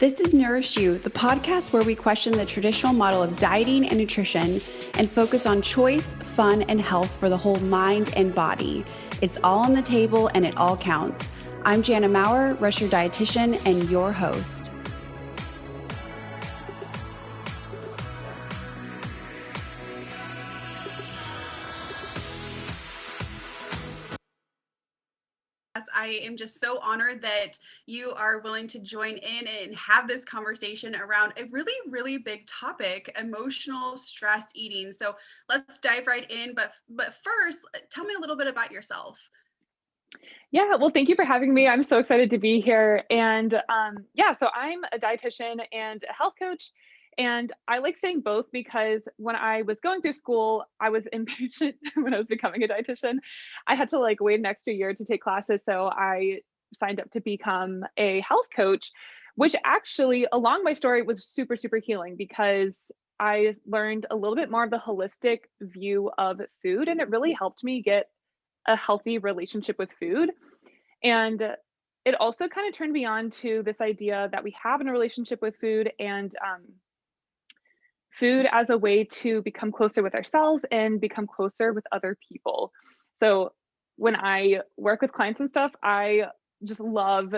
This is Nourish You, the podcast where we question the traditional model of dieting and nutrition and focus on choice, fun, and health for the whole mind and body. It's all on the table and it all counts. I'm Jana Maurer, Registered Dietitian, and your host. I am just so honored that you are willing to join in and have this conversation around a really, really big topic, emotional stress eating. So let's dive right in. But first, tell me a little bit about yourself. Yeah, well, thank you for having me. I'm so excited to be here. And so I'm a dietitian and a health coach. And I like saying both because when I was going through school, I was impatient when I was becoming a dietitian. I had to wait an extra year to take classes. So I signed up to become a health coach, which actually, along my story, was super, super healing because I learned a little bit more of the holistic view of food. And it really helped me get a healthy relationship with food. And it also kind of turned me on to this idea that we have in a relationship with food and food as a way to become closer with ourselves and become closer with other people. So when I work with clients and stuff, I just love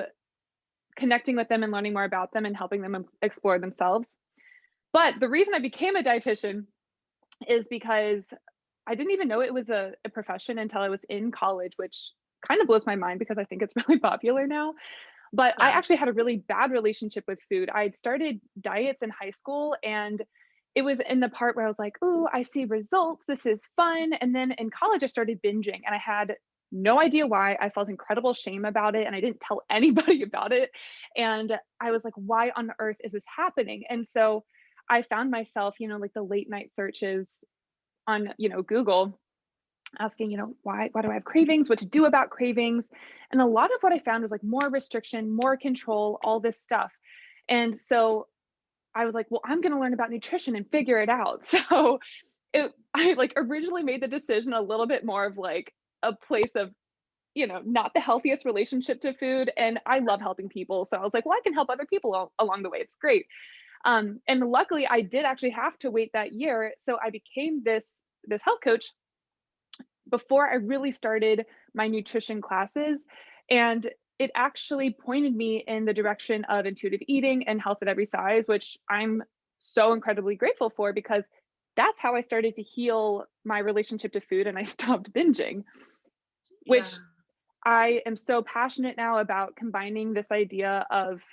connecting with them and learning more about them and helping them explore themselves. But the reason I became a dietitian is because I didn't even know it was a profession until I was in college, which kind of blows my mind because I think it's really popular now. But I actually had a really bad relationship with food. I had started diets in high school and it was in the part where I was like, "Oh, I see results. This is fun." And then in college, I started binging and I had no idea why. I felt incredible shame about it and I didn't tell anybody about it. And I was like, why on earth is this happening? And so I found myself, the late night searches on, Google asking, why do I have cravings, what to do about cravings. And a lot of what I found was more restriction, more control, all this stuff. And so I was like, well, I'm going to learn about nutrition and figure it out. So I originally made the decision a little bit more of a place of, not the healthiest relationship to food. And I love helping people. So I was like, well, I can help other people along the way. It's great. And luckily I did actually have to wait that year. So I became this health coach before I really started my nutrition classes. And it actually pointed me in the direction of intuitive eating and health at every size, which I'm so incredibly grateful for because that's how I started to heal my relationship to food and I stopped binging, which I am so passionate now about combining this idea of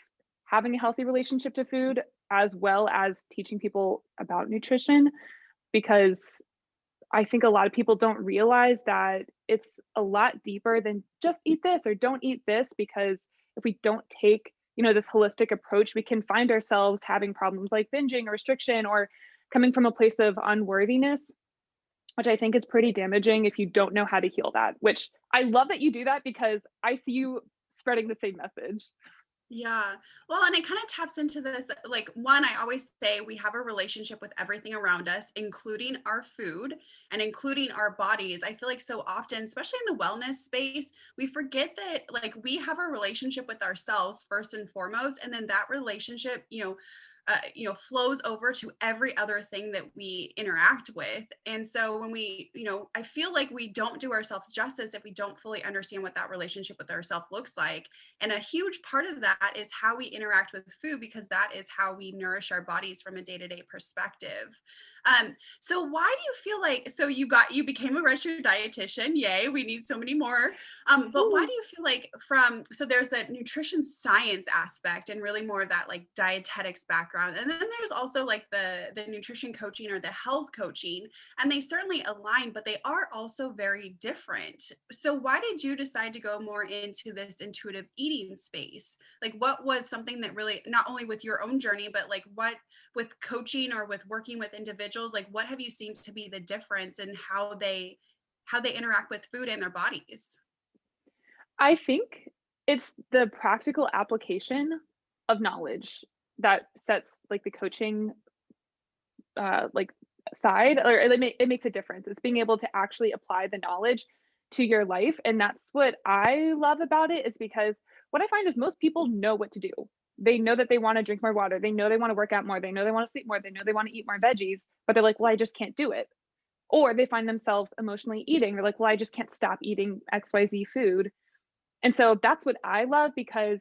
having a healthy relationship to food as well as teaching people about nutrition because I think a lot of people don't realize that it's a lot deeper than just eat this or don't eat this, because if we don't take, this holistic approach, we can find ourselves having problems like binging or restriction or coming from a place of unworthiness, which I think is pretty damaging if you don't know how to heal that, which I love that you do that because I see you spreading the same message. Yeah. Well, and it kind of taps into this, one, I always say we have a relationship with everything around us, including our food and including our bodies. I feel like so often, especially in the wellness space, we forget that we have a relationship with ourselves first and foremost, and then that relationship, flows over to every other thing that we interact with. And so when we, I feel like we don't do ourselves justice if we don't fully understand what that relationship with ourselves looks like. And a huge part of that is how we interact with food, because that is how we nourish our bodies from a day-to-day perspective. So why do you feel like, so you became a registered dietitian, yay, we need so many more. But why do you feel like so there's that nutrition science aspect and really more of that dietetics background. And then there's also the nutrition coaching or the health coaching, and they certainly align, but they are also very different. So why did you decide to go more into this intuitive eating space? What was something that really, not only with your own journey, but what with coaching or with working with individuals, what have you seen to be the difference in how they interact with food and their bodies? I think it's the practical application of knowledge that sets the coaching side, or it makes a difference. It's being able to actually apply the knowledge to your life. And that's what I love about it, is because what I find is most people know what to do. They know that they want to drink more water. They know they want to work out more. They know they want to sleep more. They know they want to eat more veggies, but they're like, well, I just can't do it. Or they find themselves emotionally eating. They're like, well, I just can't stop eating XYZ food. And so that's what I love because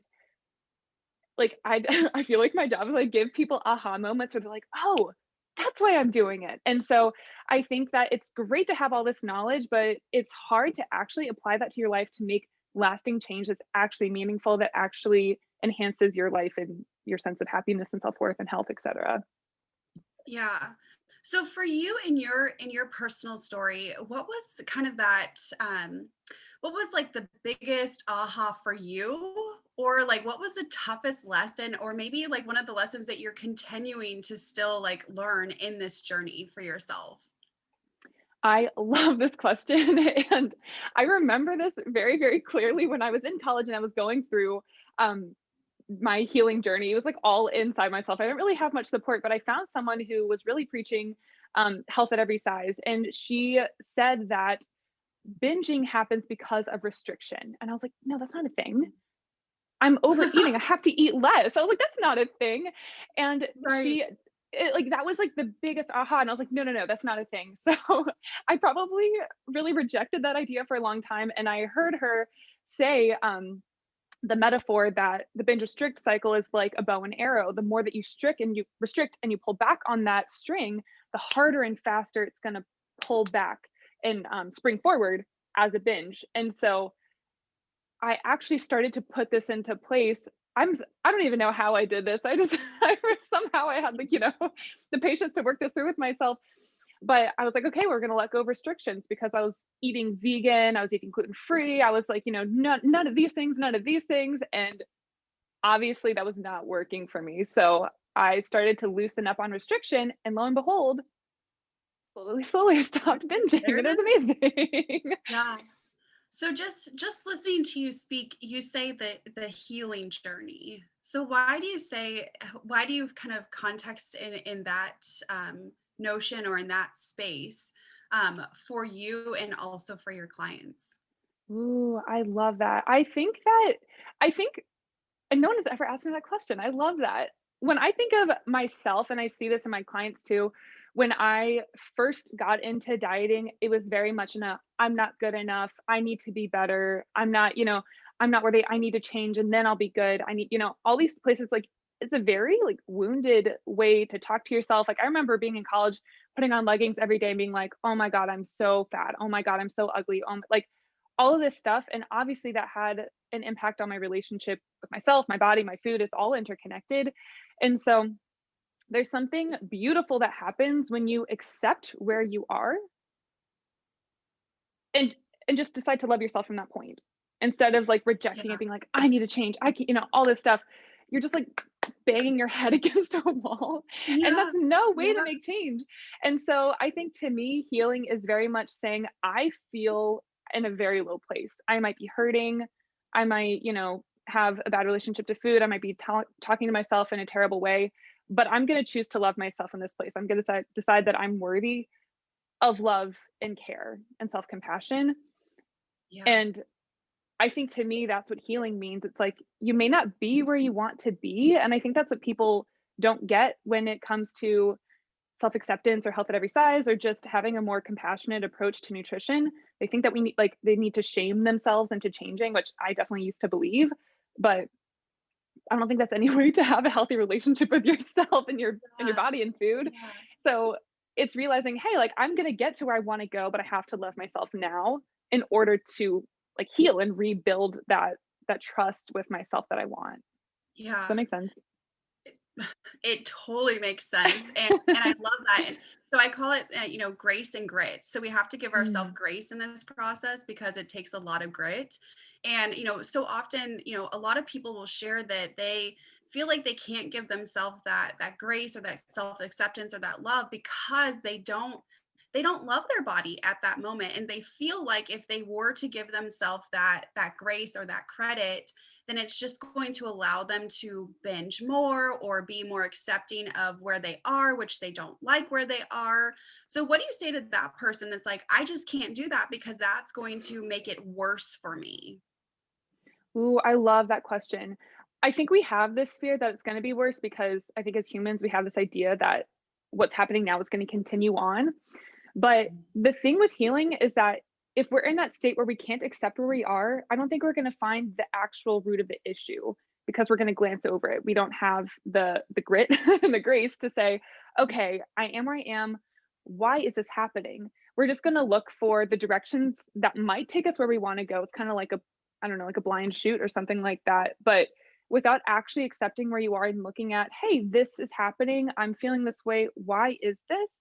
like I I feel like my job is like give people aha moments where they're like, "Oh, that's why I'm doing it." And so I think that it's great to have all this knowledge, but it's hard to actually apply that to your life to make lasting change that's actually meaningful, that actually enhances your life and your sense of happiness and self-worth and health, etc. Yeah. So for you in your personal story, what was the kind of that what was like the biggest aha for you? Or like what was the toughest lesson or maybe like one of the lessons that you're continuing to still like learn in this journey for yourself? I love this question, and I remember this very, very clearly when I was in college and I was going through, um, my healing journey. It was like all inside myself. I didn't really have much support, but I found someone who was really preaching health at every size. And she said that binging happens because of restriction. And I was like, no, that's not a thing. I'm overeating. I have to eat less. I was like, that's not a thing. And Right. like that was like the biggest aha. And I was like, no, no, no, that's not a thing. So I probably really rejected that idea for a long time. And I heard her say, the metaphor that the binge restrict cycle is like a bow and arrow. The more that you restrict and you pull back on that string, the harder and faster it's going to pull back and spring forward as a binge. And so I actually started to put this into place. I don't even know how I did this. I just somehow I had like, the patience to work this through with myself. But I was like, okay, we're going to let go of restrictions because I was eating vegan, I was eating gluten free. I was like, none of these things, none of these things. And obviously that was not working for me. So I started to loosen up on restriction. And lo and behold, slowly, slowly I stopped binging. There It it was is. amazing. Yeah. So just listening to you speak, you say that the healing journey. So why do you kind of context in that notion or in that space for you and also for your clients? Ooh, I love that. I think and no one has ever asked me that question. I love that. When I think of myself, and I see this in my clients too, when I first got into dieting, it was very much in a I'm not good enough. I need to be better. I'm not worthy. I need to change and then I'll be good. I need, all these places like it's a very like wounded way to talk to yourself. Like I remember being in college, putting on leggings every day and being like, oh my God, I'm so fat. Oh my God, I'm so ugly. Like all of this stuff. And obviously that had an impact on my relationship with myself, my body, my food. It's all interconnected. And so there's something beautiful that happens when you accept where you are and just decide to love yourself from that point. Instead of like rejecting it, Yeah. being like, I need to change. I can, all this stuff. You're just like banging your head against a wall. And that's Yeah. no way to Yeah. make change. And so I think to me, healing is very much saying, I feel in a very low place. I might be hurting. I might, have a bad relationship to food. I might be talking to myself in a terrible way, but I'm going to choose to love myself in this place. I'm going to decide that I'm worthy of love and care and self compassion. Yeah. And I think to me, that's what healing means. It's like you may not be where you want to be. And I think that's what people don't get when it comes to self acceptance or health at every size or just having a more compassionate approach to nutrition. They think that they need to shame themselves into changing, which I definitely used to believe. But I don't think that's any way to have a healthy relationship with yourself and your Yeah. body and food. Yeah. So it's realizing, hey, like I'm gonna get to where I want to go, but I have to love myself now in order to like heal and rebuild that trust with myself that I want. Does Yeah. that make sense? It totally makes sense, and I love that, and so I call it, grace and grit. So we have to give ourselves Mm, grace in this process because it takes a lot of grit, and, so often, a lot of people will share that they feel like they can't give themselves that grace or that self-acceptance or that love because they don't love their body at that moment, and they feel like if they were to give themselves that grace or that credit, then it's just going to allow them to binge more or be more accepting of where they are, which they don't like where they are. So, what do you say to that person that's like, I just can't do that because that's going to make it worse for me? ooh, I love that question. I think we have this fear that it's gonna be worse because I think as humans, we have this idea that what's happening now is gonna continue on. But the thing with healing is that if we're in that state where we can't accept where we are, I don't think we're gonna find the actual root of the issue because we're gonna glance over it. We don't have the grit and the grace to say, "Okay, I am where I am. Why is this happening?" We're just gonna look for the directions that might take us where we wanna go. It's kinda like a I don't know, like a blind shoot or something like that. But without actually accepting where you are and looking at, "Hey, this is happening. I'm feeling this way. Why is this?"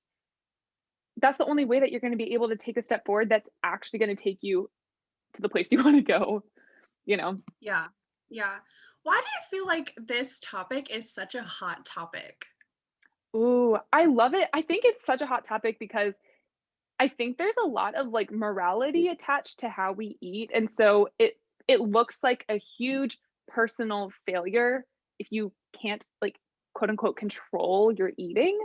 That's the only way that you're gonna be able to take a step forward that's actually gonna take you to the place you wanna go, you know? Yeah. Yeah. Why do you feel like this topic is such a hot topic? Ooh, I love it. I think it's such a hot topic because I think there's a lot of, like, morality attached to how we eat, and so it looks like a huge personal failure if you can't, like, quote, unquote, "control your eating,"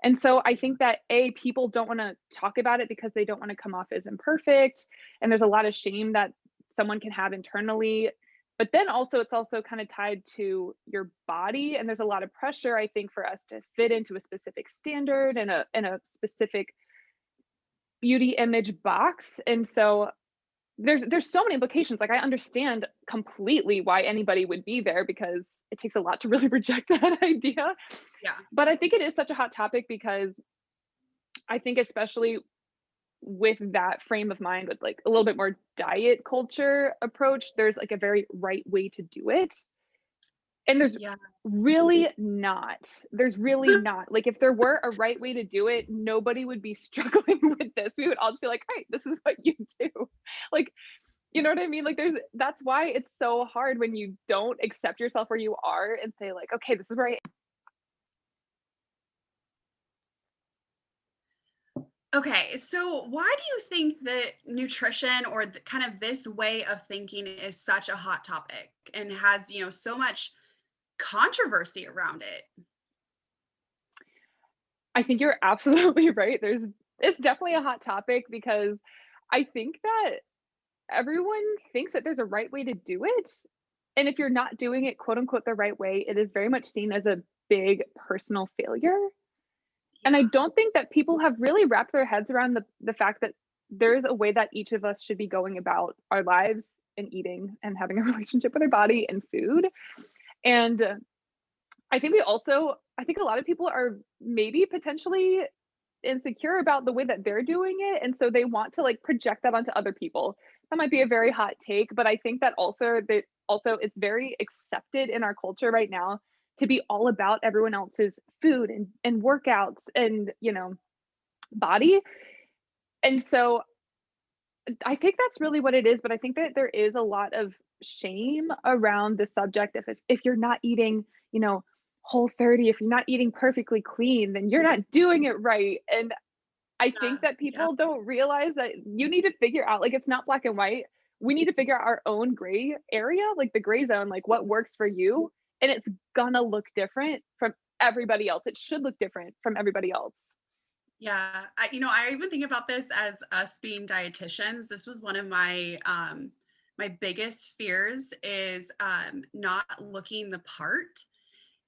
and so I think that, A, people don't wanna talk about it because they don't wanna come off as imperfect, and there's a lot of shame that someone can have internally, but then also it's also kinda tied to your body, and there's a lot of pressure, I think, for us to fit into a specific standard and a specific beauty image box, and so there's so many implications, like, I understand completely why anybody would be there because it takes a lot to really reject that idea, Yeah. but I think it is such a hot topic because I think especially with that frame of mind, with, like, a little bit more diet culture approach, there's, like, a very right way to do it, and Yes. there's really not, like, if there were a right way to do it, nobody would be struggling with this, we would all just be like, "Right, this is what you do." Like, you know what I mean? Like, that's why it's so hard when you don't accept yourself where you are and say, like, "Okay, this is where I." Okay, so why do you think that nutrition or kind of this way of thinking is such a hot topic and has, so much controversy around it? I think you're absolutely right, it's definitely a hot topic because I think that everyone thinks that there's a right way to do it, and if you're not doing it, quote, unquote, "the right way," it is very much seen as a big personal failure. And I Yeah. don't think that people have really wrapped their heads around the fact that there is a way that each of us should be going about our lives and eating and having a relationship with our body and food. And I think a lot of people are maybe potentially insecure about the way that they're doing it, and so they want to, like, project that onto other people. That might be a very hot take, but I think that also it's very accepted in our culture right now to be all about everyone else's food and workouts and, body, and so I think that's really what it is, but I think that there is a lot of shame around the subject if you're not eating, Whole30, if you're not eating perfectly clean, then you're not doing it right, and I Yeah. think that Yeah. people don't realize that you need to figure out, like, it's not black and white. We need to figure out our own gray area, like the gray zone, like what works for you, and it's gonna look different from everybody else. It should look different from everybody else. Yeah. I even think about this as us being dietitians. This was one of my biggest fears is not looking the part.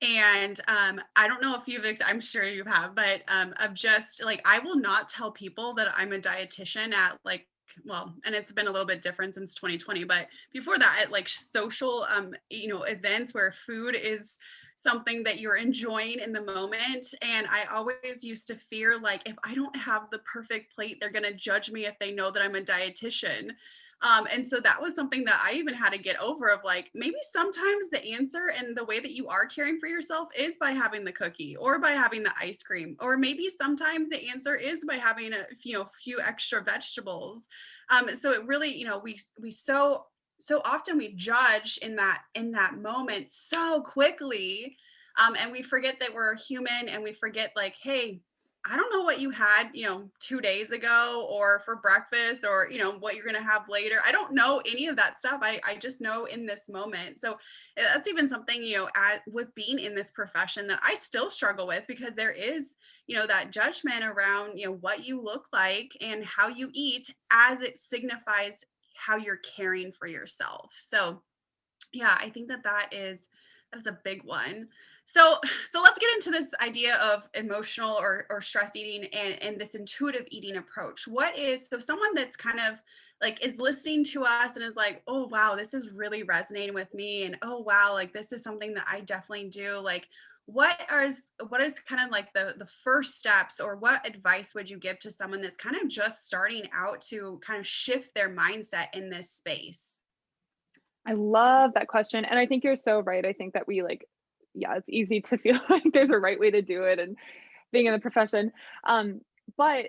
And I don't know if I'm sure you have, but of just like, I will not tell people that I'm a dietitian at like, well, and it's been a little bit different since 2020, but before that, at like social, events where food is something that you're enjoying in the moment. And I always used to fear like, if I don't have the perfect plate, they're going to judge me if they know that I'm a dietitian. And so that was something that I even had to get over of like, maybe sometimes the answer and the way that you are caring for yourself is by having the cookie or by having the ice cream. Or maybe sometimes the answer is by having few extra vegetables. So it really, we so often we judge in that moment so quickly. And we forget that we're human and we forget like, hey, I don't know what you had, 2 days ago or for breakfast or, what you're going to have later. I don't know any of that stuff. I just know in this moment. So that's even something, with being in this profession that I still struggle with because there is, that judgment around, what you look like and how you eat as it signifies how you're caring for yourself. So yeah, I think that is That's a big one. So so let's get into this idea of emotional or stress eating and this intuitive eating approach. What is so someone that's kind of like is listening to us and is like, "Oh wow, this is really resonating with me," and "Oh wow, like this is something that I definitely do." Like what is kind of like the first steps or what advice would you give to someone that's kind of just starting out to kind of shift their mindset in this space? I love that question, and I think you're so right. I think that we like yeah, it's easy to feel like there's a right way to do it and being in the profession. But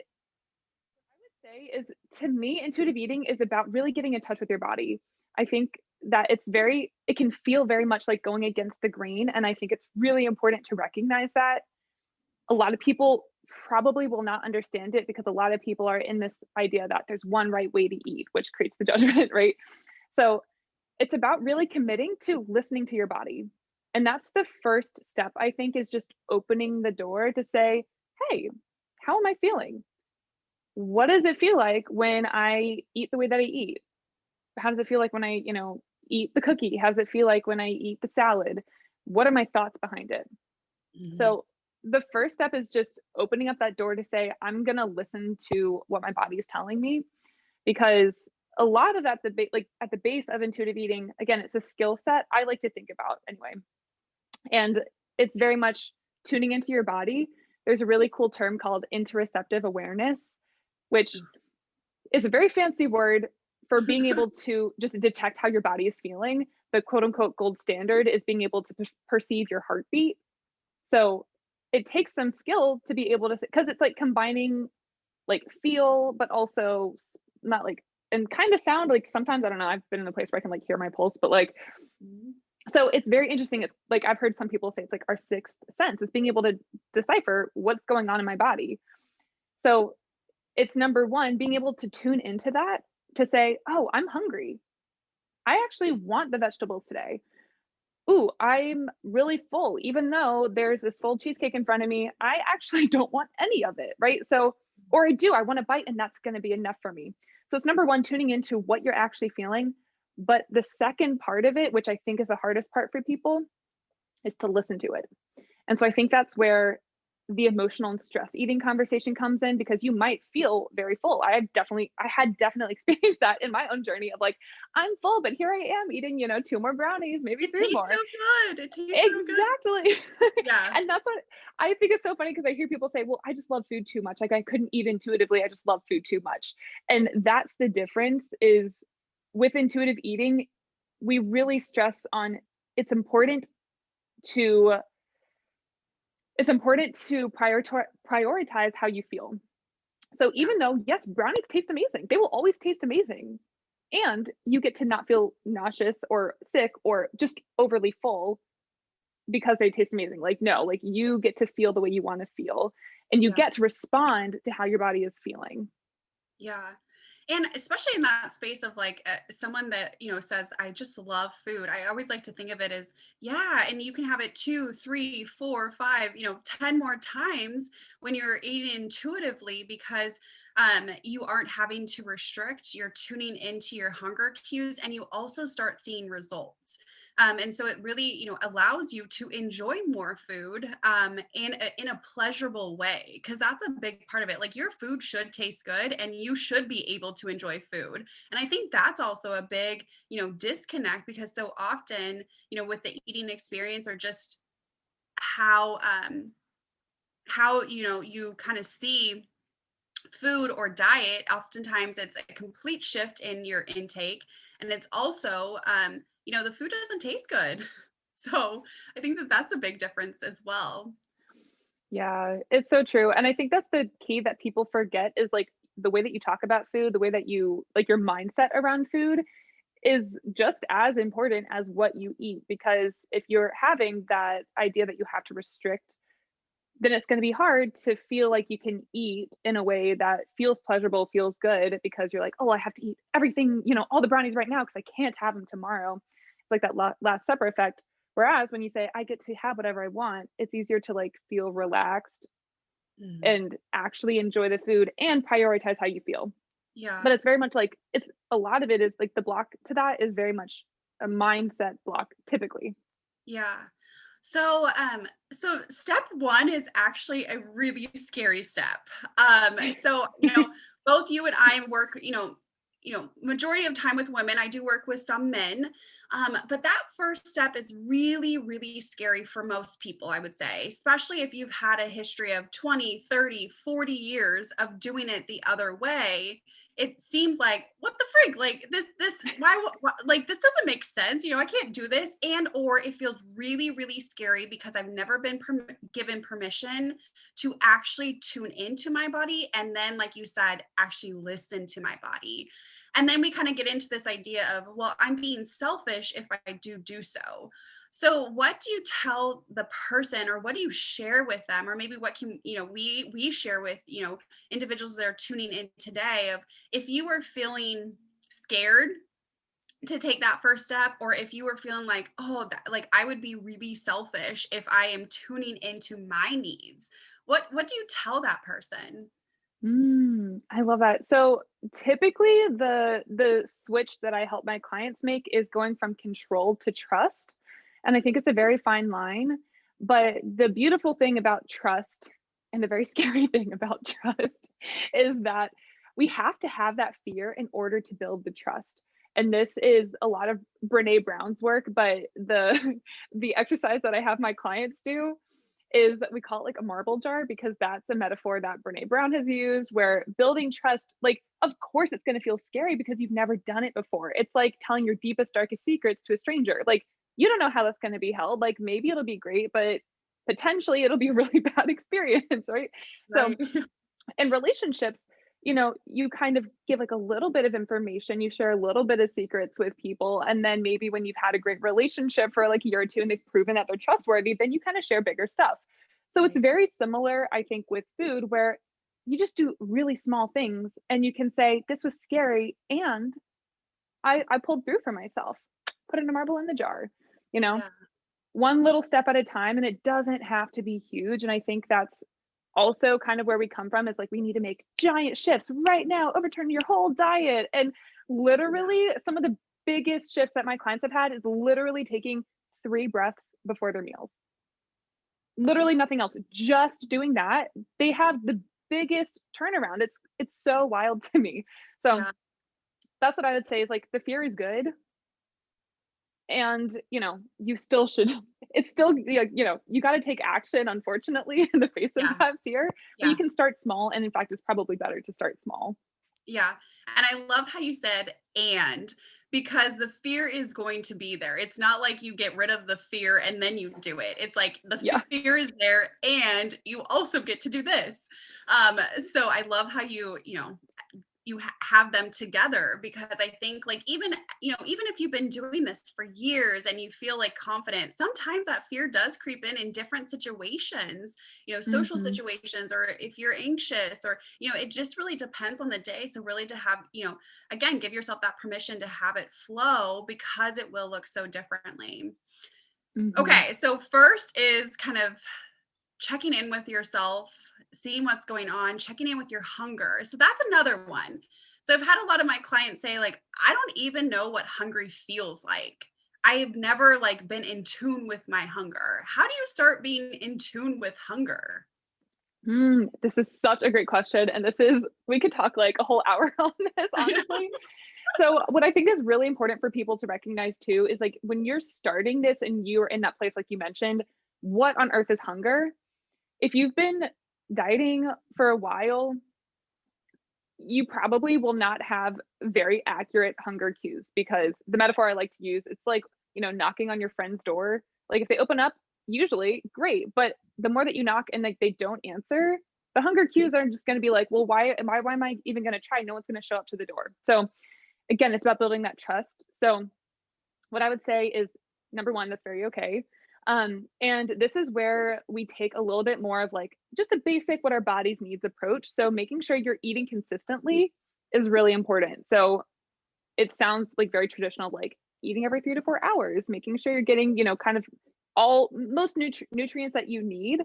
say is to me, intuitive eating is about really getting in touch with your body. I think that it can feel very much like going against the grain. And I think it's really important to recognize that. A lot of people probably will not understand it because a lot of people are in this idea that there's one right way to eat, which creates the judgment, right? So it's about really committing to listening to your body. And that's the first step, I think, is just opening the door to say, hey, how am I feeling? What does it feel like when I eat the way that I eat? How does it feel like when I, eat the cookie? How does it feel like when I eat the salad? What are my thoughts behind it? Mhm. So the first step is just opening up that door to say, I'm going to listen to what my body is telling me because a lot of that like at the base of intuitive eating, again, it's a skill set I like to think about anyway. And it's very much tuning into your body. There's a really cool term called interoceptive awareness, which is a very fancy word for being able to just detect how your body is feeling. The quote unquote gold standard is being able to perceive your heartbeat. So it takes some skill to be able to, because it's like combining like feel, but also not like, and kind of sound like sometimes, I don't know, I've been in a place where I can like hear my pulse, but like, Mhm. so it's very interesting. It's like, I've heard some people say it's like our sixth sense. It's being able to decipher what's going on in my body. So it's number one, being able to tune into that to say, oh, I'm hungry. I actually want the vegetables today. Ooh, I'm really full. Even though there's this full cheesecake in front of me, I actually don't want any of it. Right. So, or I do, I want a bite and that's going to be enough for me. So it's number one, tuning into what you're actually feeling. But the second part of it, which I think is the hardest part for people, is to listen to it. And so I think that's where the emotional and stress eating conversation comes in because you might feel very full. I had definitely experienced that in my own journey of like, I'm full, but here I am eating, two more brownies, maybe It three tastes so more. good. It tastes so good. Exactly. Yeah. And that's what I think is so funny because I hear people say, well, I just love food too much. Like I couldn't eat intuitively. I just love food too much. And that's the difference is with intuitive eating, we really stress on it's important to prioritize how you feel. So Yeah. even though, yes, brownies taste amazing, they will always taste amazing. And you get to not feel nauseous or sick or just overly full because they taste amazing. Like, no, like you get to feel the way you want to feel and you Yeah. get to respond to how your body is feeling. Yeah. And especially in that space of like someone that, says, I just love food. I always like to think of it as, yeah, and you can have it two, three, four, five, 10 more times when you're eating intuitively because you aren't having to restrict, you're tuning into your hunger cues and you also start seeing results. And so it really, allows you to enjoy more food in a pleasurable way, because that's a big part of it. Like your food should taste good and you should be able to enjoy food. And I think that's also a big, disconnect because so often, with the eating experience or just how, you kind of see food or diet, oftentimes it's a complete shift in your intake. And it's also, the food doesn't taste good. So I think that that's a big difference as well. Yeah, it's so true. And I think that's the key that people forget is like the way that you talk about food, the way that you like your mindset around food is just as important as what you eat. Because if you're having that idea that you have to restrict, then it's going to be hard to feel like you can eat in a way that feels pleasurable, feels good, because you're like, oh, I have to eat everything, all the brownies right now because I can't have them tomorrow. It's like that Last Supper effect. Whereas when you say, I get to have whatever I want, it's easier to like feel relaxed Mhm. and actually enjoy the food and prioritize how you feel. Yeah. But it's very much like a lot of it is like the block to that is very much a mindset block typically. Yeah. So step one is actually a really scary step. Both you and I work, majority of time with women. I do work with some men. But that first step is really, really scary for most people, I would say, especially if you've had a history of 20, 30, 40 years of doing it the other way. It seems like, what the frig, like like this doesn't make sense, I can't do this. And or it feels really, really scary because I've never been given permission to actually tune into my body, and then, like you said, actually listen to my body. And then we kind of get into this idea of, well, I'm being selfish if I do so. So what do you tell the person, or what do you share with them, or maybe what can, we share with, individuals that are tuning in today, of if you were feeling scared to take that first step, or if you were feeling like, oh, like I would be really selfish if I am tuning into my needs, what do you tell that person? I love that. So typically the switch that I help my clients make is going from control to trust. And I think it's a very fine line. But the beautiful thing about trust and the very scary thing about trust is that we have to have that fear in order to build the trust. And this is a lot of Brene Brown's work, but the exercise that I have my clients do is we call it like a marble jar, because that's a metaphor that Brene Brown has used, where building trust, like, of course it's going to feel scary because you've never done it before. It's like telling your deepest, darkest secrets to a stranger. Like, you don't know how that's going to be held. Like, maybe it'll be great, but potentially it'll be a really bad experience, right? So Right. in relationships, you kind of give like a little bit of information, you share a little bit of secrets with people. And then maybe when you've had a great relationship for like a year or two and they've proven that they're trustworthy, then you kind of share bigger stuff. So it's Right. very similar, I think, with food, where you just do really small things and you can say, this was scary. And I pulled through for myself, put in a marble in the jar, you know, Yeah. one little step at a time. And it doesn't have to be huge. And I think that's also kind of where we come from, is like we need to make giant shifts right now, overturn your whole diet. And Yeah. literally some of the biggest shifts that my clients have had is literally taking 3 breaths before their meals. Wow. Literally nothing else. Just doing that, they have the biggest turnaround. It's so wild to me. So Yeah. that's what I would say, is like the fear is good, and you still should, it's still, you got to take action, unfortunately, in the face of Yeah. that fear. But you Yeah. can start small, and in fact it's probably better to start small. Yeah. And I love how you said, and, because the fear is going to be there. It's not like you get rid of the fear and then you do it. It's like the Yeah. fear is there and you also get to do this. So I love how have them together, because I think, like, even if you've been doing this for years and you feel like confident, sometimes that fear does creep in different situations, social Mhm. situations, or if you're anxious, or it just really depends on the day. So really, to have, again, give yourself that permission to have it flow, because it will look so differently. Mhm. Okay, so first is kind of checking in with yourself, seeing what's going on, checking in with your hunger. So that's another one. So I've had a lot of my clients say, like, I don't even know what hungry feels like. I've never, like, been in tune with my hunger. How do you start being in tune with hunger? This is such a great question, and this is, we could talk like a whole hour on this, I know. honestly. So what I think is really important for people to recognize too is, like, when you're starting this and you're in that place like you mentioned, what on earth is hunger? If you've been dieting for a while, you probably will not have very accurate hunger cues, because the metaphor I like to use, it's like, knocking on your friend's door. Like, if they open up, usually great, but the more that you knock and like they don't answer, the hunger cues are just going to be like, well, why am I even going to try? No one's going to show up to the door. So again, it's about building that trust. So what I would say is, number one, that's very okay. And this is where we take a little bit more of like just a basic what our bodies needs approach. So making sure you're eating consistently is really important. So it sounds like very traditional, like eating every 3 to 4 hours, making sure you're getting, kind of all most nutrients that you need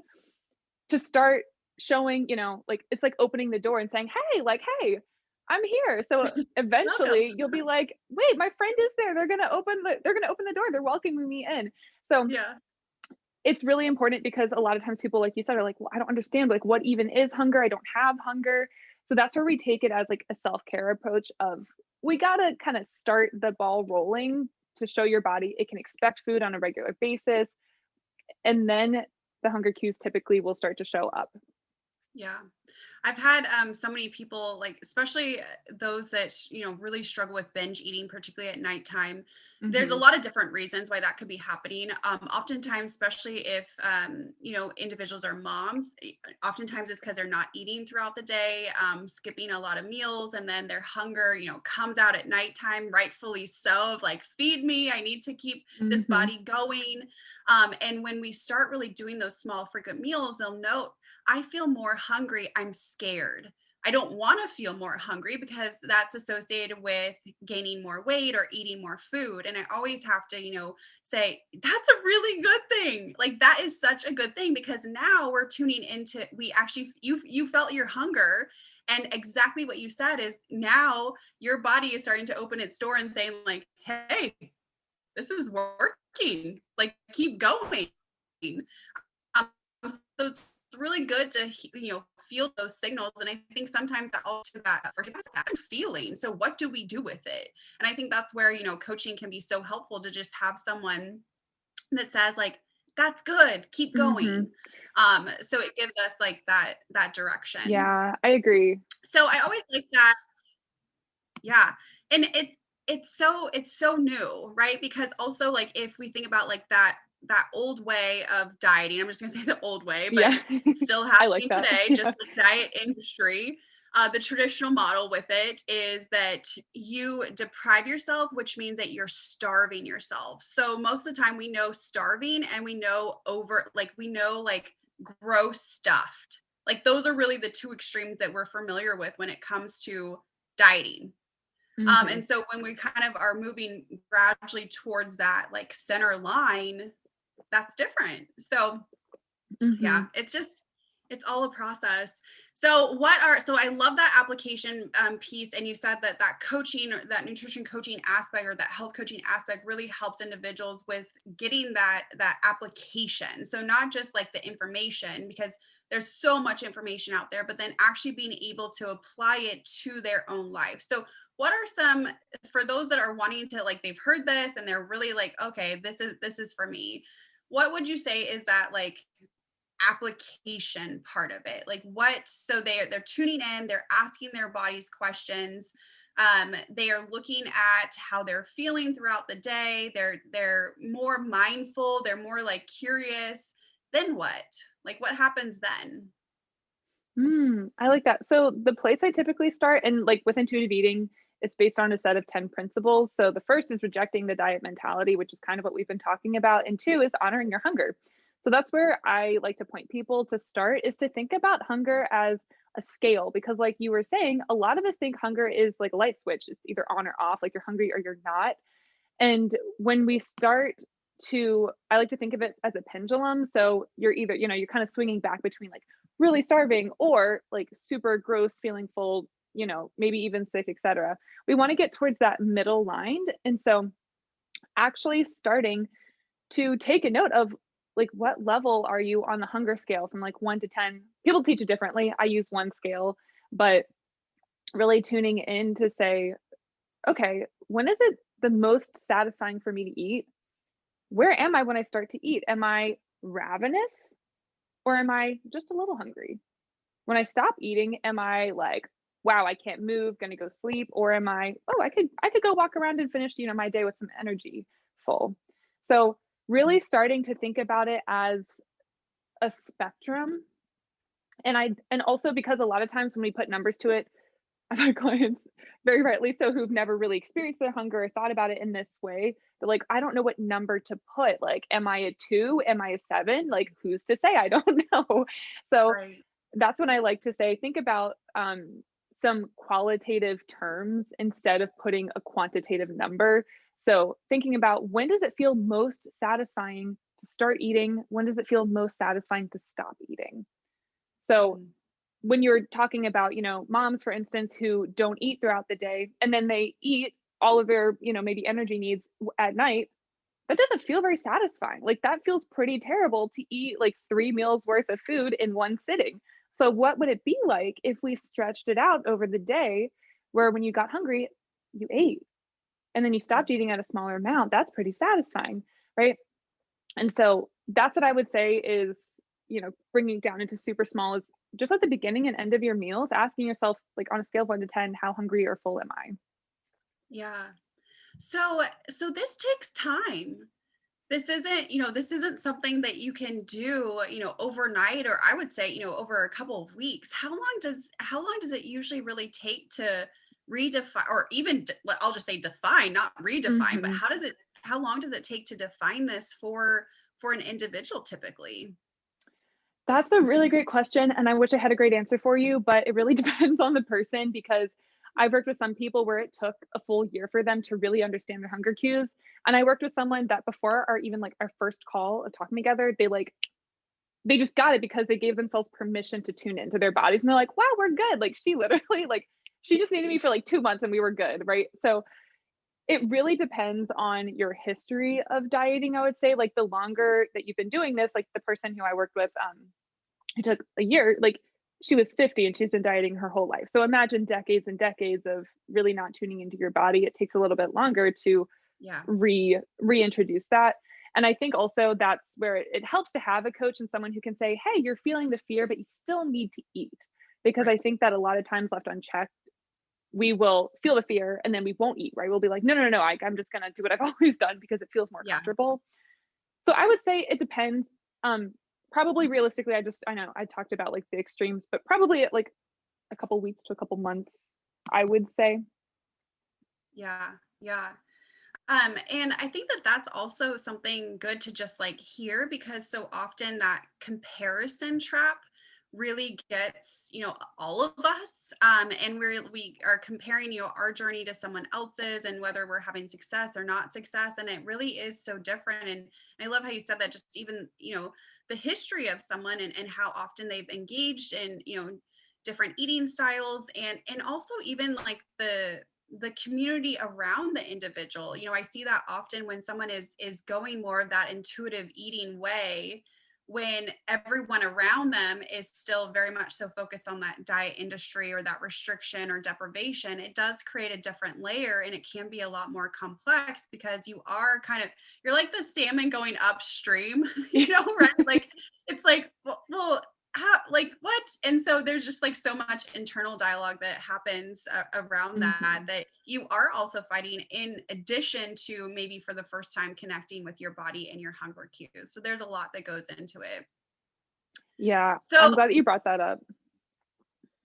to start showing, like it's like opening the door and saying, hey, I'm here. So Welcome. eventually you'll be like, wait, my friend is there. They're gonna open the door. They're welcoming me in. So Yeah. it's really important because a lot of times people, like you said, are like, well, I don't understand, like, what even is hunger? I don't have hunger. So that's where we take it as like a self-care approach of we got to kind of start the ball rolling to show your body it can expect food on a regular basis. And then the hunger cues typically will start to show up. Yeah. I've had so many people, like especially those that really struggle with binge eating, particularly at nighttime. There's a Hmm. lot of different reasons why that could be happening. Oftentimes, especially if individuals are moms, oftentimes it's because they're not eating throughout the day, skipping a lot of meals, and then their hunger comes out at nighttime, rightfully so. Of like, feed me, I need to keep this Hmm. body going. And when we start really doing those small frequent meals, they'll note I feel more hungry. I'm scared. I don't want to feel more hungry because that's associated with gaining more weight or eating more food. And I always have to, say that's a really good thing. Like that is such a good thing because now we're tuning into we actually you felt your hunger and exactly what you said is now your body is starting to open its door and saying like, "Hey, this is working. Like keep going." Um, so it's really good to feel those signals, and I think sometimes that also that feeling. So what do we do with it? And I think that's where coaching can be so helpful to just have someone that says like, "That's good, keep Hmm. going." So it gives us like that direction. Yeah, I agree. So I always like that. Yeah, and it's so new, right? Because also like if we think about like that old way of dieting, I'm just gonna say the old way, but Yeah. still I like happening that. today, just Yeah. the diet industry. The traditional model with it is that you deprive yourself, which means that you're starving yourself. So most of the time we know starving and we know we know like gross stuffed. Like those are really the two extremes that we're familiar with when it comes to dieting. Hmm. And so when we kind of are moving gradually towards that like center line, that's different. So yeah, Hmm. it's all a process. So I love that application piece. And you said that coaching or that nutrition coaching aspect or that health coaching aspect really helps individuals with getting that application. So not just like the information, because there's so much information out there, but then actually being able to apply it to their own life. So what are some for those that are wanting to like they've heard this and they're really like, okay, this is for me. What would you say is that like application part of it? Like what so they're tuning in, they're asking their bodies questions. They are looking at how they're feeling throughout the day. They're more mindful, they're more like curious. Then what? Like what happens then? I like that. So the place I typically start and like with intuitive eating, it's based on a set of 10 principles. So the first is rejecting the diet mentality, which is kind of what we've been talking about. And two is honoring your hunger. So that's where I like to point people to start is to think about hunger as a scale because like you were saying, a lot of us think hunger is like a light switch. It's either on or off, like you're hungry or you're not. And when we start to, I like to think of it as a pendulum. So you're either, you're kind of swinging back between like really starving or like super gross, feeling full, maybe even sick, etc. We want to get towards that middle line. And so actually starting to take a note of like what level are you on the hunger scale from like 1 to 10. People teach it differently. I use one scale, but really tuning in to say, okay, when is it the most satisfying for me to eat? Where am I when I start to eat? Am I ravenous or am I just a little hungry? When I stop eating, am I like, wow, I can't move, gonna go sleep, or am I, oh, I could go walk around and finish, my day with some energy full. So really starting to think about it as a spectrum. And also because a lot of times when we put numbers to it, I've had clients, very rightly so, who've never really experienced their hunger or thought about it in this way. They're like, I don't know what number to put. Like, am I a 2? Am I a 7? Like, who's to say? I don't know. So Right. that's when I like to say, think about some qualitative terms instead of putting a quantitative number. So thinking about when does it feel most satisfying to start eating? When does it feel most satisfying to stop eating? So Mhm. when you're talking about, moms, for instance, who don't eat throughout the day and then they eat all of their, maybe energy needs at night, that doesn't feel very satisfying. Like, that feels pretty terrible to eat like 3 meals worth of food in one sitting. So what would it be like if we stretched it out over the day where when you got hungry, you ate and then you stopped eating at a smaller amount? That's pretty satisfying, right? And so that's what I would say is, bringing it down into super small is just at the beginning and end of your meals, asking yourself, like on a scale of 1 to 10, how hungry or full am I? Yeah. So this takes time. This isn't something that you can do, overnight, or I would say, over a couple of weeks. How long does it usually really take to redefine, or even I'll just say define, not redefine, but Mhm. how long does it take to define this for an individual typically? That's a really great question, and I wish I had a great answer for you, but it really depends on the person because I've worked with some people where it took a full year for them to really understand their hunger cues, and I worked with someone that before our even, like, our first call of talking together, they just got it because they gave themselves permission to tune into their bodies, and they're like, "Wow, we're good." Like, she literally, like, she just needed me for, like, 2 months and we were good, right? So, it really depends on your history of dieting, I would say, like, the longer that you've been doing this, like, the person who I worked with, it took a year, like, she was 50 and she's been dieting her whole life. So imagine decades and decades of really not tuning into your body. It takes a little bit longer to Yeah. reintroduce that. And I think also that's where it helps to have a coach and someone who can say, "Hey, you're feeling the fear, but you still need to eat." Because Right. I think that a lot of times left unchecked, we will feel the fear and then we won't eat, right? We'll be like, "No, no, no, no, I'm just gonna do what I've always done because it feels more Yeah. comfortable." So I would say it depends. Probably realistically, I know I talked about like the extremes, but probably at like a couple weeks to a couple months, I would say. Yeah. Yeah. And I think that that's also something good to just like hear, because so often that comparison trap really gets, all of us. And we are comparing, our journey to someone else's, and whether we're having success or not success. And it really is so different. And I love how you said that, just even, the history of someone, and how often they've engaged in, different eating styles, and also even like the community around the individual. I see that often when someone is going more of that intuitive eating way, when everyone around them is still very much so focused on that diet industry or that restriction or deprivation. It does create a different layer, and it can be a lot more complex, because you're like the salmon going upstream, right? Like, it's like, well, how, like, what? And so there's just like so much internal dialogue that happens around that, Mhm. that you are also fighting, in addition to maybe for the first time connecting with your body and your hunger cues. So there's a lot that goes into it. Yeah, So I'm glad that you brought that up.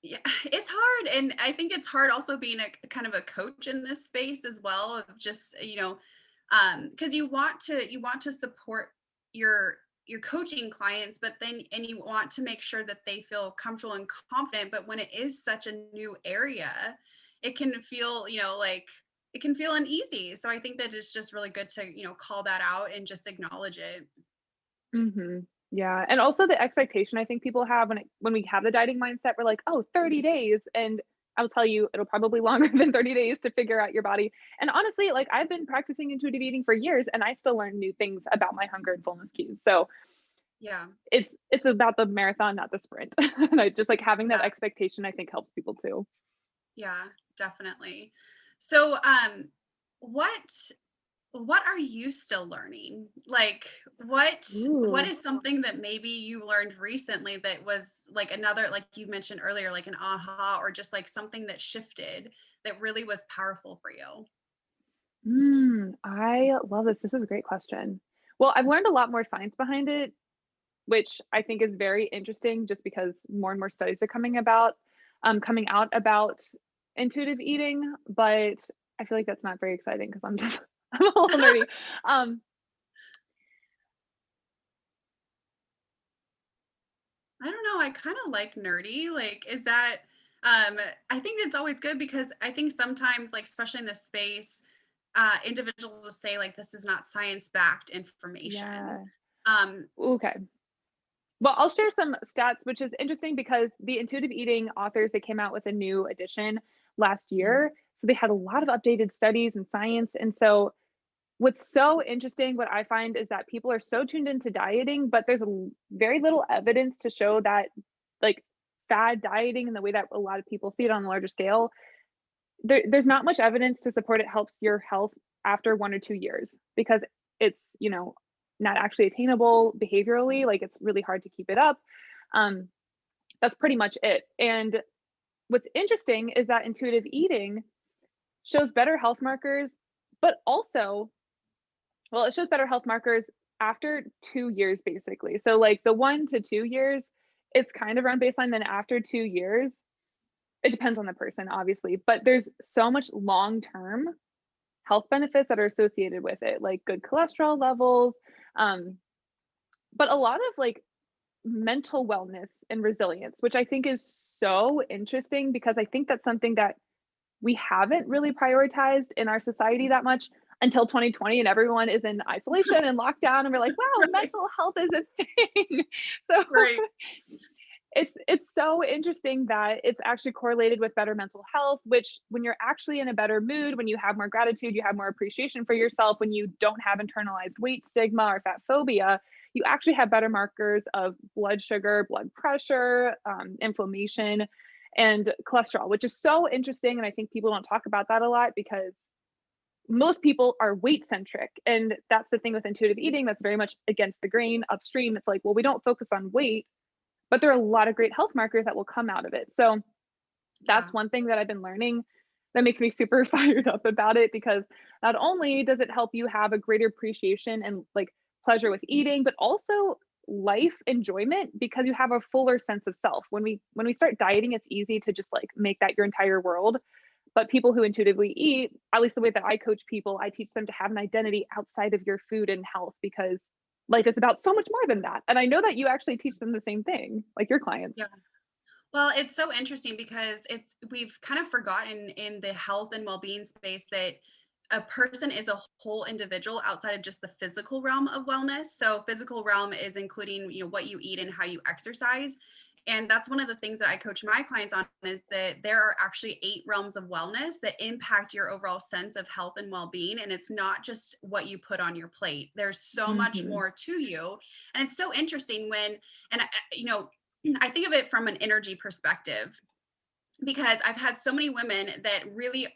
yeah, it's hard. And I think it's hard also being a kind of a coach in this space as well, of just, because you want to support your coaching clients, but then, and you want to make sure that they feel comfortable and confident. But when it is such a new area, it can feel, like, it can feel uneasy. So I think that it's just really good to, call that out and just acknowledge it. Mhm. Yeah, and also the expectation I think people have when we have the dieting mindset, we're like, "Oh, 30 days," and I'll tell you, it'll probably longer than 30 days to figure out your body. And honestly, like, I've been practicing intuitive eating for years, and I still learn new things about my hunger and fullness cues. So, Yeah. it's about the marathon, not the sprint. And I just like having that Yeah. expectation, I think helps people too. Yeah, definitely. So, what what are you still learning? Like, what Ooh. is something that maybe you learned recently that was like another, like you mentioned earlier, like an aha, or just like something that shifted that really was powerful for you? I love this. This is a great question. Well, I've learned a lot more science behind it, which I think is very interesting just because more and more studies are coming out about intuitive eating, but I feel like that's not very exciting because I'm just I'm a little nerdy. Um, I don't know. I kind of like nerdy. Like, is that, I think it's always good, because I think sometimes, like, especially in this space, individuals will say, like, this is not science backed information. yeah. Um, Okay. Well, I'll share some stats, which is interesting because the intuitive eating authors, they came out with a new edition last Mhm. year. So they had a lot of updated studies and science. And so What's so interesting, what I find is that people are so tuned into dieting, but there's very little evidence to show that, like, fad dieting and the way that a lot of people see it on a larger scale, there's not much evidence to support it helps your health after 1 or 2 years because it's, not actually attainable behaviorally, like, it's really hard to keep it up. Um, that's pretty much it, and what's interesting is that intuitive eating shows better health markers, but also well, it shows better health markers after 2 years, basically. So, like, the 1 to 2 years, it's kind of around baseline, then after 2 years, it depends on the person, obviously, but there's so much long-term health benefits that are associated with it, like good cholesterol levels, um, but a lot of, like, mental wellness and resilience, which I think is so interesting because I think that's something that we haven't really prioritized in our society that much until 2020 and everyone is in isolation and lockdown and we're like, wow, Right. mental health is a thing. So Right. it's so interesting that it's actually correlated with better mental health, which when you're actually in a better mood, when you have more gratitude, you have more appreciation for yourself, when you don't have internalized weight stigma or fat phobia, you actually have better markers of blood sugar, blood pressure, inflammation, and cholesterol, which is so interesting. And I think people don't talk about that a lot because most people are weight centric. And that's the thing with intuitive eating that's very much against the grain upstream. It's like, well, we don't focus on weight, but there are a lot of great health markers that will come out of it. So Yeah. that's one thing that I've been learning that makes me super fired up about it because not only does it help you have a greater appreciation and like pleasure with eating, but also life enjoyment because you have a fuller sense of self. When we start dieting, it's easy to just like make that your entire world. But people who intuitively eat, at least the way that I coach people, I teach them to have an identity outside of your food and health because life is about so much more than that. And I know that you actually teach them the same thing, like your clients. Yeah. Well, it's so interesting because we've kind of forgotten in the health and well-being space that a person is a whole individual outside of just the physical realm of wellness. So physical realm is including, what you eat and how you exercise. And that's one of the things that I coach my clients on is that there are actually 8 realms of wellness that impact your overall sense of health and well-being. And it's not just what you put on your plate. There's so much Mhm. more to you. And it's so interesting and I think of it from an energy perspective because I've had so many women that really,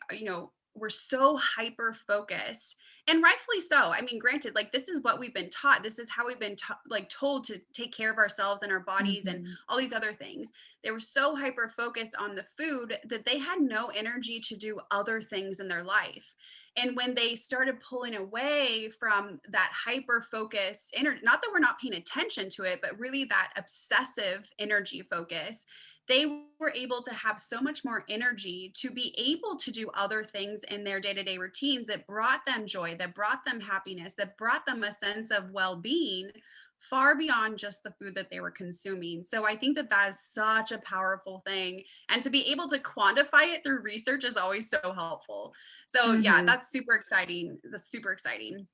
were so hyper focused and rightfully so. I mean, granted, like this is what we've been taught. This is how we've been like told to take care of ourselves and our bodies and Mhm. all these other things. They were so hyper focused on the food that they had no energy to do other things in their life. And when they started pulling away from that hyper focus energy, not that we're not paying attention to it, but really that obsessive energy focus, they were able to have so much more energy to be able to do other things in their day-to-day routines that brought them joy, that brought them happiness, that brought them a sense of well-being far beyond just the food that they were consuming. So I think that that is such a powerful thing. And to be able to quantify it through research is always so helpful. So yeah, Mhm. that's super exciting. That's super exciting.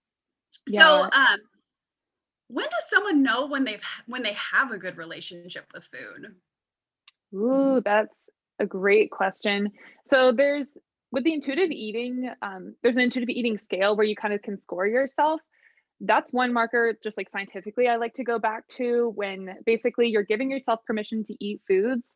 So Yeah. when does someone know when they have a good relationship with food? Ooh, that's a great question. So there's with the intuitive eating, there's an intuitive eating scale where you kind of can score yourself. That's one marker, just like scientifically, I like to go back to when basically you're giving yourself permission to eat foods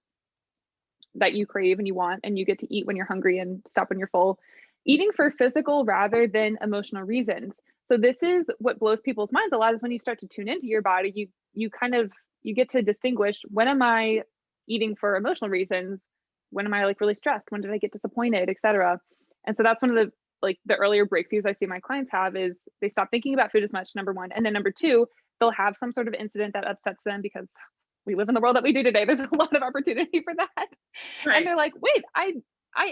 that you crave and you want, and you get to eat when you're hungry and stop when you're full. Eating for physical rather than emotional reasons. So this is what blows people's minds a lot is when you start to tune into your body, you kind of you get to distinguish when am I eating for emotional reasons, when am I like really stressed, when did I get disappointed, etc. And so that's one of the like the earlier breakthroughs I see my clients have is they stop thinking about food as much, number one, and then number two, they'll have some sort of incident that upsets them because we live in the world that we do today. There's a lot of opportunity for that. And Right. they're like, "Wait, I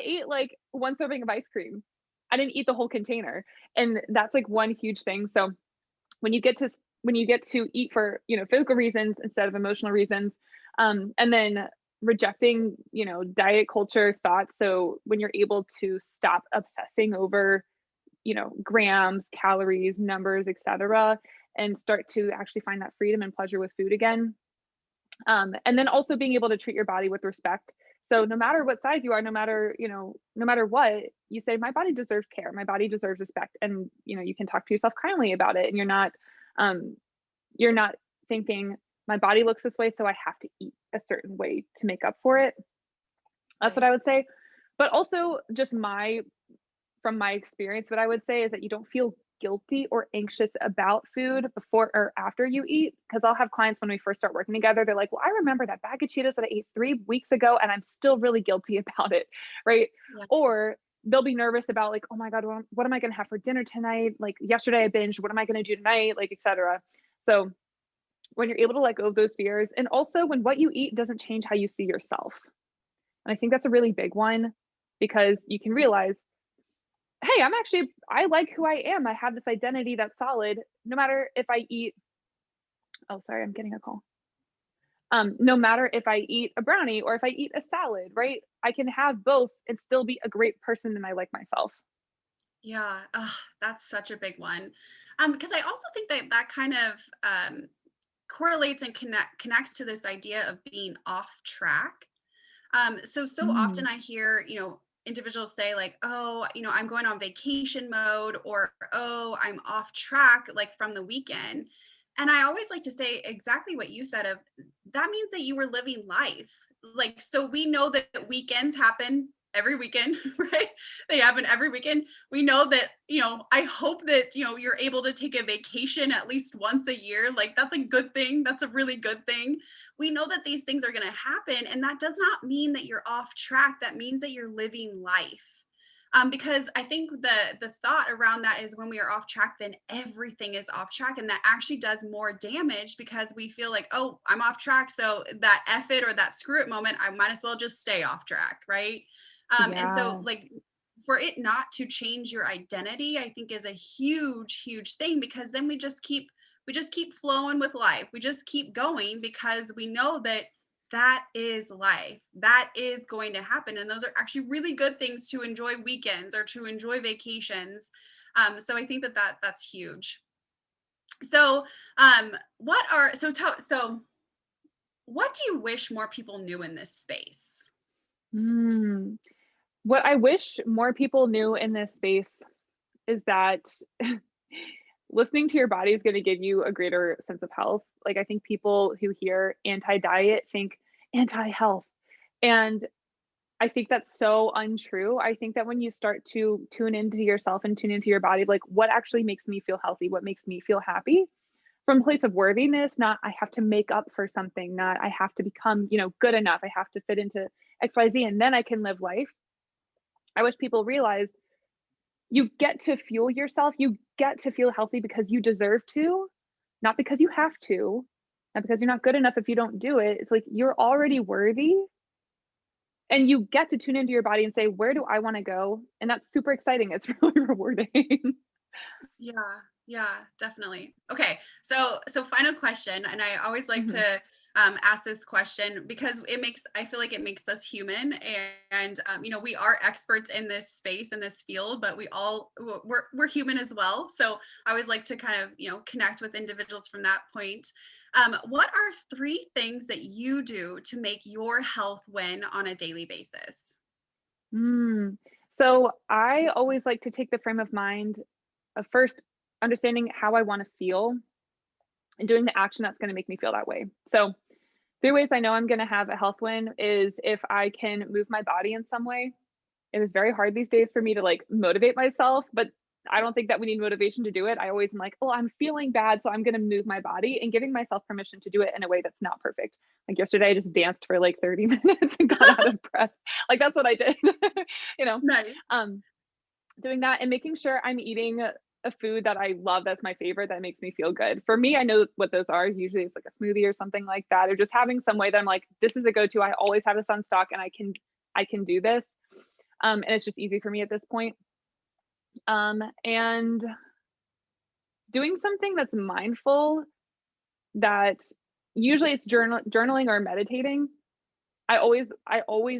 ate like one serving of ice cream. I didn't eat the whole container." And that's like one huge thing. So when you get to eat for, physical reasons instead of emotional reasons, and then rejecting, diet culture thoughts. So when you're able to stop obsessing over, grams, calories, numbers, etc., and start to actually find that freedom and pleasure with food again, and then also being able to treat your body with respect. So no matter what size you are, no matter, no matter what, you say, my body deserves care. My body deserves respect. And, you can talk to yourself kindly about it. And um, you're not thinking my body looks this way, so I have to eat a certain way to make up for it. That's what Right. I would say. But also just from my experience, what I would say is that you don't feel guilty or anxious about food before or after you eat. Because I'll have clients when we first start working together, they're like, well, I remember that bag of Cheetos that I ate 3 weeks ago, and I'm still really guilty about it. Right. Yeah. Or they'll be nervous about like, oh my God, what am I going to have for dinner tonight? Like yesterday I binged, what am I going to do tonight? Like, etc. So when you're able to let go of those fears, and also when what you eat doesn't change how you see yourself. And I think that's a really big one, because you can realize, hey, I like who I am. I have this identity that's solid. No matter if I eat, oh, sorry, I'm getting a call. No matter if I eat a brownie or if I eat a salad, right? I can have both and still be a great person and I like myself. Yeah, that's such a big one. Because I also think that that kind of correlates and connects to this idea of being off track. So often Mm, I hear, individuals say like, oh, I'm going on vacation mode, or oh, I'm off track, like from the weekend. And I always like to say exactly what you said of that means that you were living life. Like, so we know that weekends happen every weekend, right? They happen every weekend. We know that, I hope that, you're able to take a vacation at least once a year. Like, that's a good thing. That's a really good thing. We know that these things are going to happen, and that does not mean that you're off track. That means that you're living life. Because I think the thought around that is when we are off track, then everything is off track, and that actually does more damage because we feel like, oh, I'm off track, so that F it or that screw it moment, I might as well just stay off track, right? And so yeah. like for it not to change your identity, I think is a huge, huge thing, because then we just keep flowing with life. We just keep going because we know that that is life. That is going to happen. And those are actually really good things to enjoy weekends or to enjoy vacations. So I think that's huge. So what do you wish more people knew in this space? Mm. What I wish more people knew in this space is that listening to your body is going to give you a greater sense of health. Like, I think people who hear anti diet think anti health. And I think that's so untrue. I think that when you start to tune into yourself and tune into your body, like what actually makes me feel healthy, what makes me feel happy from a place of worthiness, not I have to make up for something, not I have to become, good enough, I have to fit into XYZ and then I can live life. I wish people realized you get to fuel yourself, you get to feel healthy because you deserve to, not because you have to, not because you're not good enough if you don't do it. It's like you're already worthy, and you get to tune into your body and say, where do I want to go? And that's super exciting. It's really rewarding. Yeah, yeah, definitely. Okay, so final question, and I always like Mhm. to ask this question because I feel like it makes us human, and we are experts in this space in this field, but we're human as well. So I always like to kind of connect with individuals from that point. What are three things that you do to make your health win on a daily basis? Mm. So I always like to take the frame of mind of first understanding how I want to feel and doing the action that's going to make me feel that way. So, three ways I know I'm going to have a health win is if I can move my body in some way. It is very hard these days for me to like motivate myself, but I don't think that we need motivation to do it. I always am like, oh, I'm feeling bad, so I'm going to move my body, and giving myself permission to do it in a way that's not perfect. Like yesterday, I just danced for like 30 minutes and got out of breath. Like that's what I did, you know. Nice. Um, Doing that and making sure I'm eating a food that I love that's my favorite that makes me feel good. For me, I know what those are. Usually it's like a smoothie or something like that, or just having some way that I'm like, this is a go-to. I always have this on stock and I can do this. And it's just easy for me at this point. And doing something that's mindful, that usually it's journaling or meditating. I always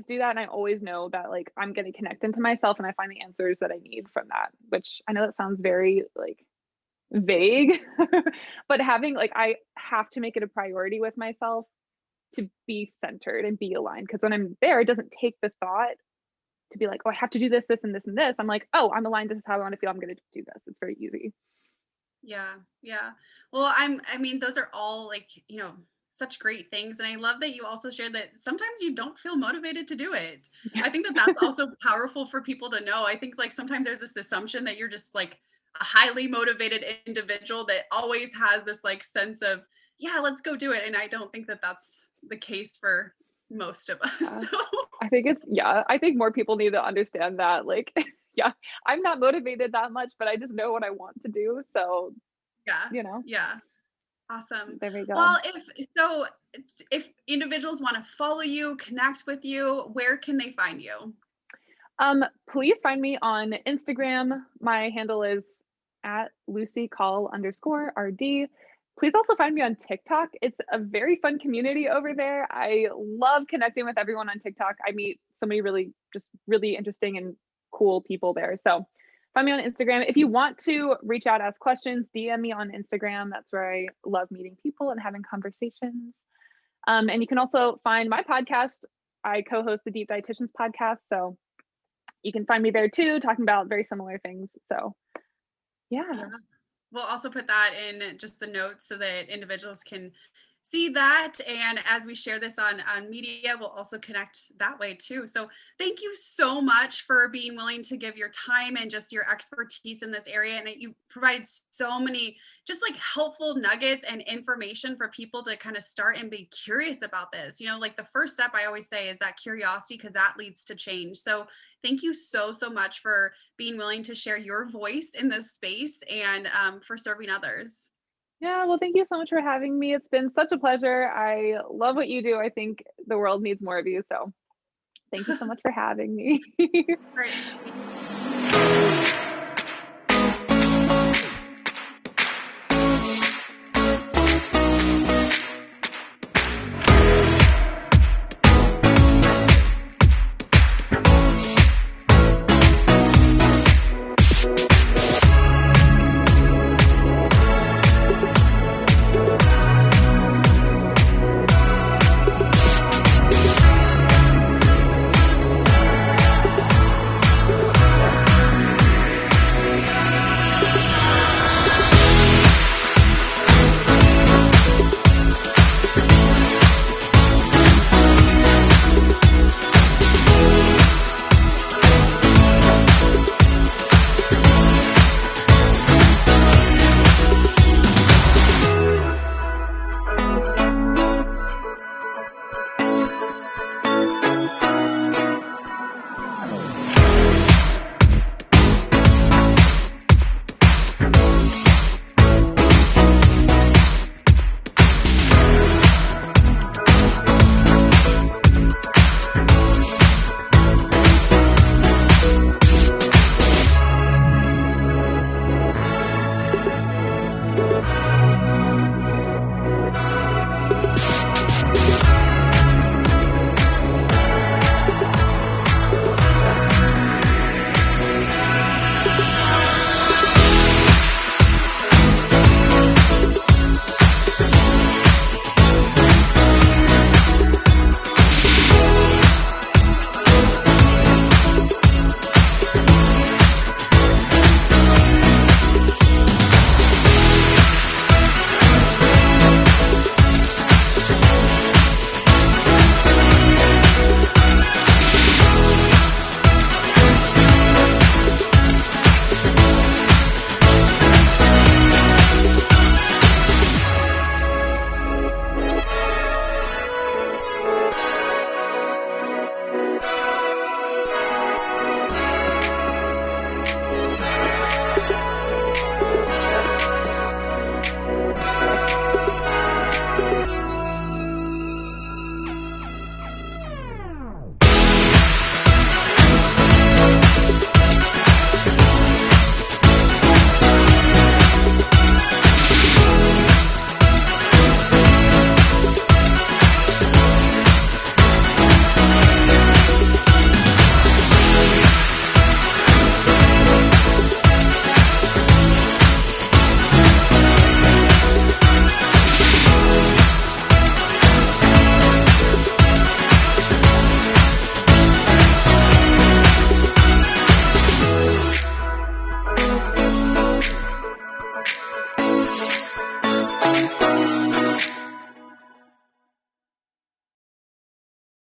do that, and I always know that like I'm gonna connect into myself and I find the answers that I need from that, which I know that sounds very like vague, but having like I have to make it a priority with myself to be centered and be aligned. Because when I'm there, it doesn't take the thought to be like, oh, I have to do this, this, and this, and this. I'm like, oh, I'm aligned. This is how I want to feel. I'm going to do this. It's very easy. Yeah, yeah. Well, I mean, those are all like, such great things. And I love that you also shared that sometimes you don't feel motivated to do it. Yeah. I think that that's also powerful for people to know. I think like sometimes there's this assumption that you're just like a highly motivated individual that always has this like sense of, yeah, let's go do it. And I don't think that that's the case for most of us. Yeah. So, I think more people need to understand that. Like, yeah, I'm not motivated that much, but I just know what I want to do. So, yeah, you know, yeah. Awesome. there we go. Well, if individuals want to follow you, connect with you, where can they find you? Please find me on Instagram. My handle is at Lucy Call _ RD. Please also find me on TikTok. It's a very fun community over there. I love connecting with everyone on TikTok. I meet so many really interesting and cool people there. So find me on Instagram. If you want to reach out, ask questions, DM me on Instagram. That's where I love meeting people and having conversations. And you can also find my podcast. I co-host the Deep Dietitians podcast. So you can find me there too, talking about very similar things. So yeah. Yeah. We'll also put that in just the notes so that individuals can see that. And as we share this on media, we'll also connect that way too. So thank you so much for being willing to give your time and just your expertise in this area. And you provided so many just like helpful nuggets and information for people to kind of start and be curious about this. Like the first step I always say is that curiosity, because that leads to change. So thank you so, so much for being willing to share your voice in this space and for serving others. Yeah, well, thank you so much for having me. It's been such a pleasure. I love what you do. I think the world needs more of you. So thank you so much for having me. Great.